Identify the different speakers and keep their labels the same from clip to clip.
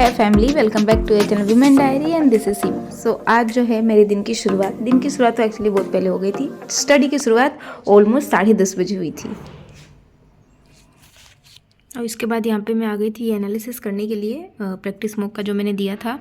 Speaker 1: Family welcome back to channel women diary and this is Seema. So आज जो है मेरे दिन की शुरुआत तो एक्चुअली बहुत पहले हो गई थी। स्टडी की शुरुआत ऑलमोस्ट 10:30 बजे हुई थी और इसके बाद यहाँ पे मैं आ गई थी एनालिसिस करने के लिए प्रैक्टिस मॉक का जो मैंने दिया था।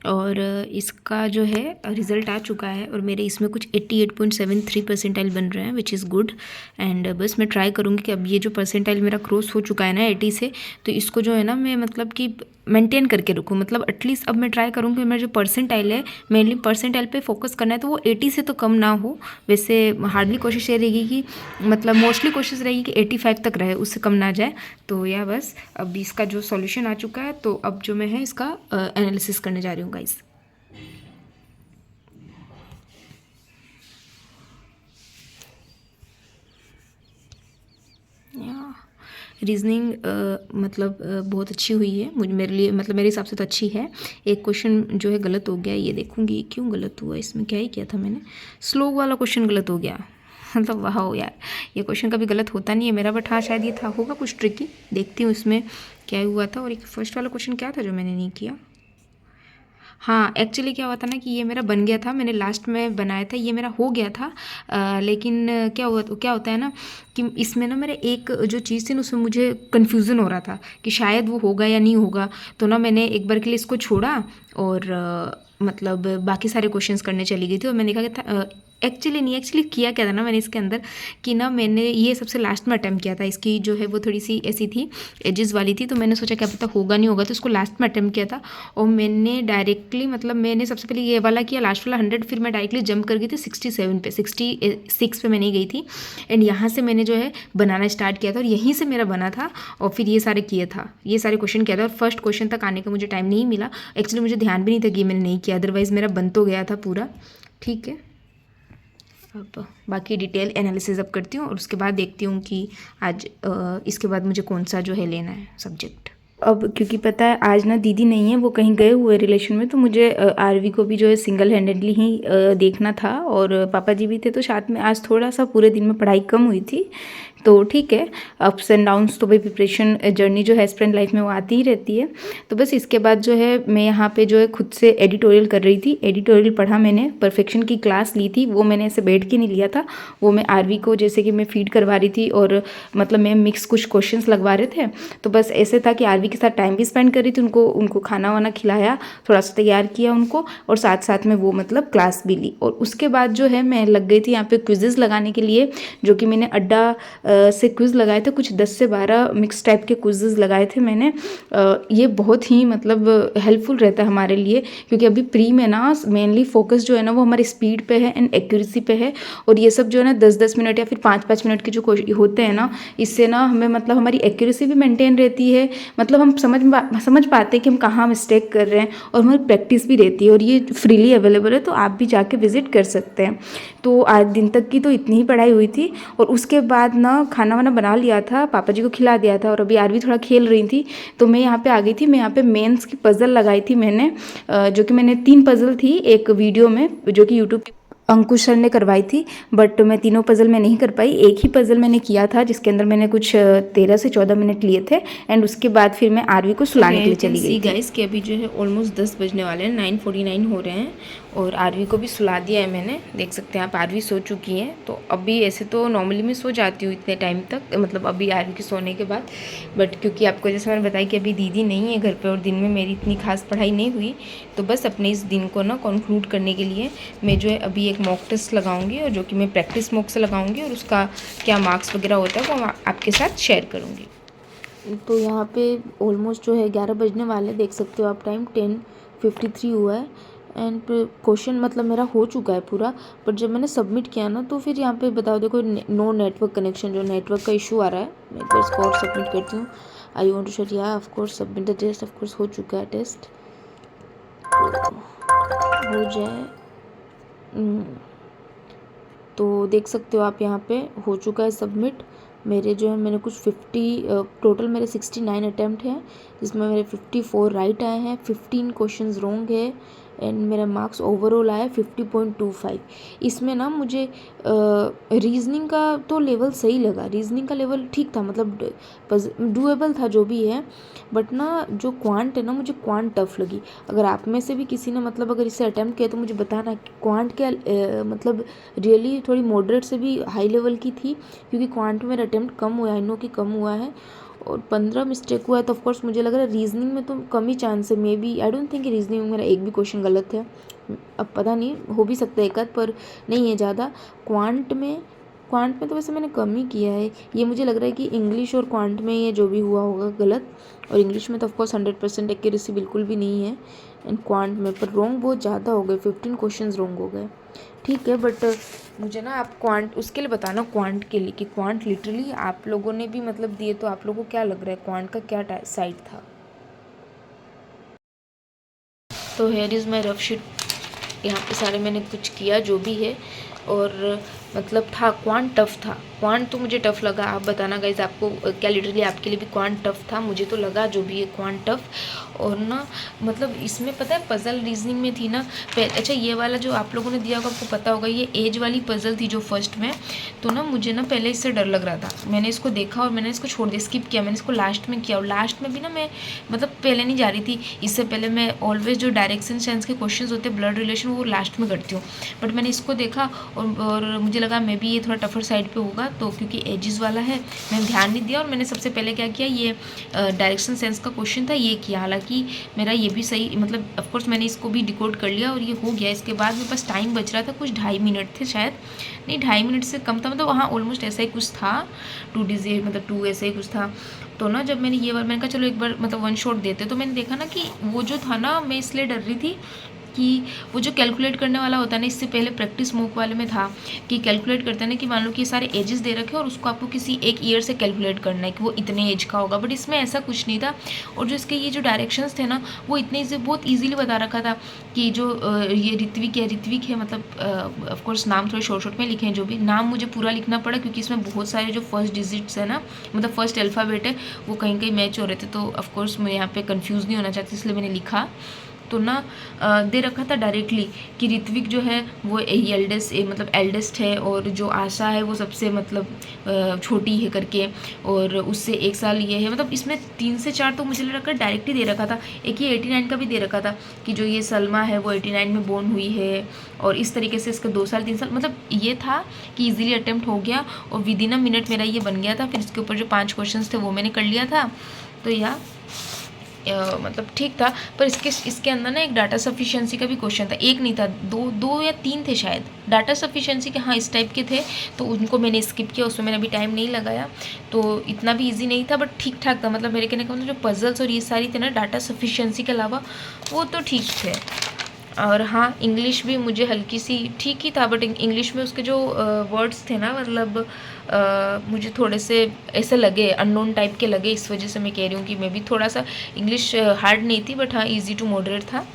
Speaker 1: और इसका जो है रिज़ल्ट आ चुका है और मेरे इसमें कुछ 88.73 परसेंटाइल बन रहे हैं विच इज़ गुड। एंड बस मैं ट्राई करूँगी कि अब ये जो परसेंटाइल मेरा क्रॉस हो चुका है ना 80 से, तो इसको जो है ना मैं मतलब कि मेंटेन करके रखूँ। मतलब एटलीस्ट अब मैं ट्राई करूँगी मेरा जो परसेंटाइल है, मेनली परसेंटाइल पे फोकस करना है, तो वो 80 से तो कम ना हो। वैसे हार्डली कोशिश ये रहेगी कि मतलब मोस्टली कोशिश रहेगी कि 85 तक रहे, उससे कम ना जाए। तो या बस अब इसका जो सॉल्यूशन आ चुका है, तो अब जो मैं है इसका एनालिसिस करने जा रही हूँ गाइस। रीजनिंग मतलब बहुत अच्छी हुई है मुझे, मेरे लिए मतलब मेरे हिसाब से तो अच्छी है। एक क्वेश्चन जो है गलत हो गया, ये देखूंगी क्यों गलत हुआ, इसमें क्या ही किया था मैंने। स्लोग वाला क्वेश्चन गलत हो गया मतलब वाह यार, ये क्वेश्चन कभी गलत होता नहीं है मेरा, बट हाँ शायद ये था होगा कुछ ट्रिकी। देखती हूँ इसमें क्या हुआ था। और एक फर्स्ट वाला क्वेश्चन क्या था जो मैंने नहीं किया। हाँ एक्चुअली क्या हुआ था ना कि ये मेरा बन गया था, मैंने लास्ट में बनाया था, ये मेरा हो गया था। लेकिन क्या होता है ना कि इसमें ना मेरे एक जो चीज़ थी ना उसमें मुझे कन्फ्यूज़न हो रहा था कि शायद वो होगा या नहीं होगा। तो ना मैंने एक बार के लिए इसको छोड़ा और मतलब बाकी सारे क्वेश्चंस करने चली गई थी। और मैंने कहा था एक्चुअली किया क्या था ना मैंने इसके अंदर कि ना मैंने ये सबसे लास्ट में अटैम्प्ट किया था। इसकी जो है वो थोड़ी सी ऐसी थी, एजेस वाली थी, तो मैंने सोचा क्या पता होगा नहीं होगा, तो इसको लास्ट में अटैम्प्ट किया था। और मैंने डायरेक्टली मतलब मैंने सबसे पहले ये वाला किया, लास्ट वाला 100, फिर मैं डायरेक्टली जंप कर गई थी 67 पे, 66 पे मैं नहीं गई थी। एंड यहाँ से मैंने जो है बनाना स्टार्ट किया था और यहीं से मेरा बना था। और फिर ये सारे किया था, ये सारे क्वेश्चन किया था और फर्स्ट क्वेश्चन तक आने का मुझे टाइम नहीं मिला। एक्चुअली मुझे ध्यान भी नहीं था कि मैंने नहीं किया, अदरवाइज़ मेरा बन तो गया था पूरा। ठीक है, अब बाकी डिटेल एनालिसिस अब करती हूँ और उसके बाद देखती हूँ कि आज इसके बाद मुझे कौन सा जो है लेना है सब्जेक्ट। अब क्योंकि पता है आज ना दीदी नहीं है, वो कहीं गए हुए रिलेशन में, तो मुझे आरवी को भी जो है सिंगल हैंडेडली ही देखना था। और पापा जी भी थे, तो साथ में आज थोड़ा सा पूरे दिन में पढ़ाई कम हुई थी। तो ठीक है, अप्स एंड डाउन्स तो भाई प्रिपरेशन जर्नी जो है स्टूडेंट लाइफ में वो आती ही रहती है। तो बस इसके बाद जो है मैं यहाँ पे जो है खुद से एडिटोरियल कर रही थी। एडिटोरियल पढ़ा मैंने, परफेक्शन की क्लास ली थी, वो मैंने ऐसे बैठ के नहीं लिया था। वो मैं आरवी को जैसे कि मैं फीड करवा रही थी और मतलब मैं मिक्स कुछ क्वेश्चंस लगवा रहे थे। तो बस ऐसे था कि आरवी के साथ टाइम भी स्पेंड कर रही थी, उनको खाना वाना खिलाया, थोड़ा सा तैयार किया उनको, और साथ साथ में वो मतलब क्लास भी ली। और उसके बाद जो है मैं लग गई थी यहाँ पे क्विजेज़ लगाने के लिए, जो कि मैंने अड्डा से क्विज़ लगाए थे, कुछ 10 से 12 मिक्स टाइप के क्विजेज़ लगाए थे मैंने। ये बहुत ही मतलब हेल्पफुल रहता है हमारे लिए, क्योंकि अभी प्री में ना मेनली फोकस जो है ना वो हमारी स्पीड पे है एंड एक्यूरेसी पे है। और ये सब जो है ना 10-10 मिनट या फिर 5-5 मिनट के जो होते हैं ना, इससे ना हमें मतलब हमारी एक्यूरेसी भी मेंटेन रहती है। मतलब हम समझ पाते हैं कि हम कहाँ मिस्टेक कर रहे हैं, और हमारी प्रैक्टिस भी रहती है। और ये फ्रीली अवेलेबल है, तो आप भी जाके विजिट कर सकते हैं। तो आज दिन तक की तो इतनी ही पढ़ाई हुई थी। और उसके बाद ना खाना वाना बना लिया था, पापा जी को खिला दिया था, और अभी आरवी थोड़ा खेल रही थी। तो मैं यहाँ पे आ गई थी, मैं यहाँ पे मेंस की पज़ल लगाई थी मैंने, जो कि मैंने 3 पज़ल थी एक वीडियो में, जो कि यूट्यूब अंकुश सर ने करवाई थी। बट मैं तीनों पज़ल में नहीं कर पाई, एक ही पज़ल मैंने किया था जिसके अंदर मैंने कुछ 13 से 14 मिनट लिए थे। एंड उसके बाद फिर मैं आरवी को सुलाने के लिए चली गई थी। गाइस कि अभी जो है ऑलमोस्ट 10 बजने वाले हैं, 9:49 हो रहे हैं, और आरवी को भी सुला दिया है मैंने। देख सकते हैं आप, आरवी सो चुकी है। तो अभी ऐसे तो नॉर्मली मैं सो जाती हूँ इतने टाइम तक, मतलब अभी आरवी के सोने के बाद। बट क्योंकि आपको जैसे मैंने बताया कि अभी दीदी नहीं है घर पे और दिन में मेरी इतनी खास पढ़ाई नहीं हुई, तो बस अपने इस दिन को ना कंक्लूड करने के लिए मैं जो है अभी एक मॉक टेस्ट लगाऊंगी, और जो कि मैं प्रैक्टिस मॉक से लगाऊंगी, और उसका क्या मार्क्स वगैरह होता है वो आपके साथ शेयर करूँगी। तो यहाँ पे ऑलमोस्ट जो है 11 बजने वाले, देख सकते हो आप टाइम 10:53 हुआ है। एंड क्वेश्चन मतलब मेरा हो चुका है पूरा, बट जब मैंने सबमिट किया ना तो फिर यहाँ पे बताओ, देखो नो नेटवर्क कनेक्शन, जो नेटवर्क का इशू आ रहा है। मैं एक बार इसको और सबमिट करती हूँ। आई वॉन्ट टू शेयर, या of course submit the test, of course हो चुका है टेस्ट, हो जाए। तो देख सकते हो आप यहाँ पे हो चुका है सबमिट। मेरे जो है मैंने कुछ 50 टोटल मेरे 69 अटैम्प्ट हैं, जिसमें मेरे 54 राइट आए हैं, 15 क्वेश्चंस रॉन्ग है, एंड मेरा मार्क्स ओवरऑल आया 50.25। इसमें ना मुझे रीजनिंग का तो लेवल सही लगा, रीजनिंग का लेवल ठीक था, मतलब डूएबल था जो भी है, बट ना जो क्वांट है ना, मुझे क्वांट टफ लगी। अगर आप में से भी किसी ने मतलब अगर इसे अटैम्प्ट किया तो मुझे बताना कि क्वांट क्या मतलब रियली थोड़ी मॉडरेट से भी हाई लेवल की थी, क्योंकि क्वांट में मेरा अटैम्प्ट कम हुआ है, आई नो कि कम हुआ है और 15 मिस्टेक हुआ है, तो ऑफकोर्स मुझे लग रहा है रीजनिंग में तो कम ही चांस है, maybe I don't think कि रीजनिंग में मेरा एक भी क्वेश्चन गलत है। अब पता नहीं, हो भी सकता है एक आध, पर नहीं है ज़्यादा। क्वांट में तो वैसे मैंने कम ही किया है। ये मुझे लग रहा है कि इंग्लिश और क्वांट में ये जो भी हुआ होगा गलत, और इंग्लिश में तो ऑफकोर्स 100% एक्यूरेसी बिल्कुल भी नहीं है, एंड क्वांट में पर रॉन्ग बहुत ज़्यादा हो गए, 15 क्वेश्चन रॉन्ग हो गए। ठीक है, बट मुझे ना आप क्वांट उसके लिए बताना, क्वांट के लिए, कि क्वांट लिटरली आप लोगों ने भी मतलब दिए, तो आप लोगों को क्या लग रहा है क्वांट का क्या साइड था। तो here is my rough sheet, यहाँ पे सारे मैंने कुछ किया जो भी है, और मतलब था क्वांट टफ था, क्वांट तो मुझे टफ लगा। आप बताना गाइज आपको क्या लिटरली आपके लिए भी क्वांट टफ था, मुझे तो लगा जो भी है क्वांट टफ। और ना मतलब इसमें पता है पज़ल रीजनिंग में थी ना, अच्छा ये वाला जो आप लोगों ने दिया होगा आपको पता होगा, ये एज वाली पज़ल थी जो फर्स्ट में, तो ना मुझे ना पहले इससे डर लग रहा था, मैंने इसको देखा और मैंने इसको छोड़ दिया, स्किप किया, मैंने इसको लास्ट में किया, और लास्ट में भी ना मैं मतलब पहले नहीं जा रही थी, इससे पहले मैं ऑलवेज जो डायरेक्शन सेंस के क्वेश्चन होते हैं ब्लड रिलेशन वो लास्ट में करती हूँ, बट मैंने इसको देखा और मुझे लगा मे बी ये थोड़ा टफर साइड पे होगा, तो क्योंकि एजिस वाला है मैंने ध्यान नहीं दिया, और मैंने सबसे पहले क्या किया, ये डायरेक्शन सेंस का क्वेश्चन था ये किया, हालांकि मेरा ये भी सही मतलब ऑफकोर्स मैंने इसको भी डिकोड कर लिया और ये हो गया। इसके बाद मेरे पास टाइम बच रहा था कुछ 2.5 मिनट थे शायद, नहीं 2.5 मिनट से कम था, मतलब हाँ ऑलमोस्ट ऐसा ही कुछ था, 2 डिजिट मतलब 2 ऐसा ही कुछ था। तो ना जब मैंने ये बार मैंने कहा चलो एक बार मतलब वन शॉट देते, तो मैंने देखा ना कि वो जो था ना, मैं इसलिए डर रही थी कि वो जो कैलकुलेट करने वाला होता है ना, इससे पहले प्रैक्टिस मोक वाले में था कि कैलकुलेट करते हैं ना कि मान लो कि सारे एजेस दे रखे हैं और उसको आपको किसी एक ईयर से कैलकुलेट करना है कि वो इतने एज का होगा, बट इसमें ऐसा कुछ नहीं था। और जो इसके ये जो डायरेक्शंस थे ना, वो इतने से बहुत ईजिली बता रखा था कि जो ये ऋत्विक है मतलब ऑफकोर्स नाम थोड़े शॉर्ट शॉर्ट में लिखे हैं, जो भी नाम मुझे पूरा लिखना पड़ा क्योंकि इसमें बहुत सारे जो फर्स्ट डिजिट्स है ना, मतलब फर्स्ट अल्फ़ाबेट है, वो कहीं कहीं मैच हो रहे थे, तो ऑफकोर्स मैं यहाँ पे कंफ्यूज नहीं होना चाहती, इसलिए मैंने लिखा। तो ना दे रखा था डायरेक्टली कि ऋत्विक जो है वो एल्डेस्ट है, और जो आशा है वो सबसे मतलब छोटी है करके, और उससे 1 साल ये है, मतलब इसमें 3 से 4 तो मुझे लग रहा डायरेक्ट ही दे रखा था। एक ये 89 का भी दे रखा था कि जो ये सलमा है वो 89 में बोर्न हुई है, और इस तरीके से इसका 2 साल 3 साल, मतलब ये था कि ईजिली अटैम्प्ट हो गया और विद इन अ मिनट मेरा ये बन गया था। फिर इसके ऊपर जो 5 क्वेश्चन थे वो मैंने कर लिया था, तो या मतलब ठीक था। पर इसके अंदर ना एक डाटा सफिशिएंसी का भी क्वेश्चन था, एक नहीं था, दो या 3 थे शायद डाटा सफिशिएंसी के, हाँ इस टाइप के थे, तो उनको मैंने स्किप किया, उसमें मैंने अभी टाइम नहीं लगाया, तो इतना भी इजी नहीं था, बट ठीक ठाक था। मतलब मेरे कहने का मतलब जो पजल्स और ये सारी थे ना डाटा सफिशिएंसी के अलावा, वो तो ठीक थे। और हाँ इंग्लिश भी मुझे हल्की सी ठीक ही था, बट इंग्लिश में उसके जो वर्ड्स थे ना, मतलब मुझे थोड़े से ऐसे लगे अननोन टाइप के लगे, इस वजह से मैं कह रही हूँ कि मे बी थोड़ा सा इंग्लिश हार्ड नहीं थी, बट हाँ इजी टू मॉडरेट था।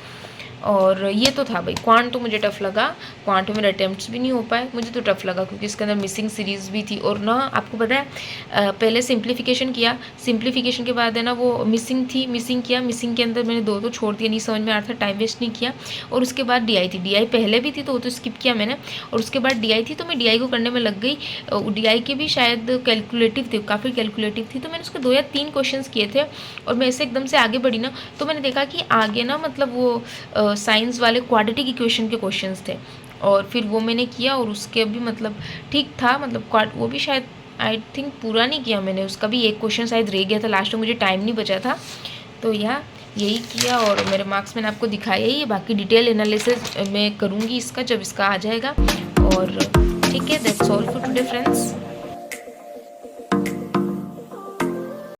Speaker 1: और ये तो था भाई, क्वांट तो मुझे टफ लगा, क्वांट में मेरे अटैम्प्ट्स भी नहीं हो पाए, मुझे तो टफ लगा क्योंकि इसके अंदर मिसिंग सीरीज़ भी थी। और ना आपको पता है पहले सिंप्लीफिकेशन किया, सिंप्लीफिकेशन के बाद है ना वो मिसिंग किया, मिसिंग के अंदर मैंने 2 तो छोड़ दिया, नहीं समझ में आ रहा था, टाइम वेस्ट नहीं किया। और उसके बाद DI थी, DI पहले भी थी तो वो तो स्किप किया मैंने, और उसके बाद DI थी तो मैं DI को करने में लग गई। DI के भी शायद कैलकुलेटिव थे, काफ़ी कैलकुलेटिव थी, तो मैंने उसके 2 या 3 क्वेश्चन किए थे, और मैं ऐसे एकदम से आगे बढ़ी ना, तो मैंने देखा कि आगे ना मतलब वो साइंस वाले क्वाड्रेटिक इक्वेशन के क्वेश्चंस थे, और फिर वो मैंने किया, और उसके भी मतलब ठीक था, मतलब वो भी शायद आई थिंक पूरा नहीं किया मैंने, उसका भी एक क्वेश्चन शायद रह गया था लास्ट में, मुझे टाइम नहीं बचा था, तो यही किया। और मेरे मार्क्स मैंने आपको दिखाया ही है, बाकी डिटेल एनालिसिस मैं करूँगी इसका जब इसका आ जाएगा। और ठीक है, that's all for today friends.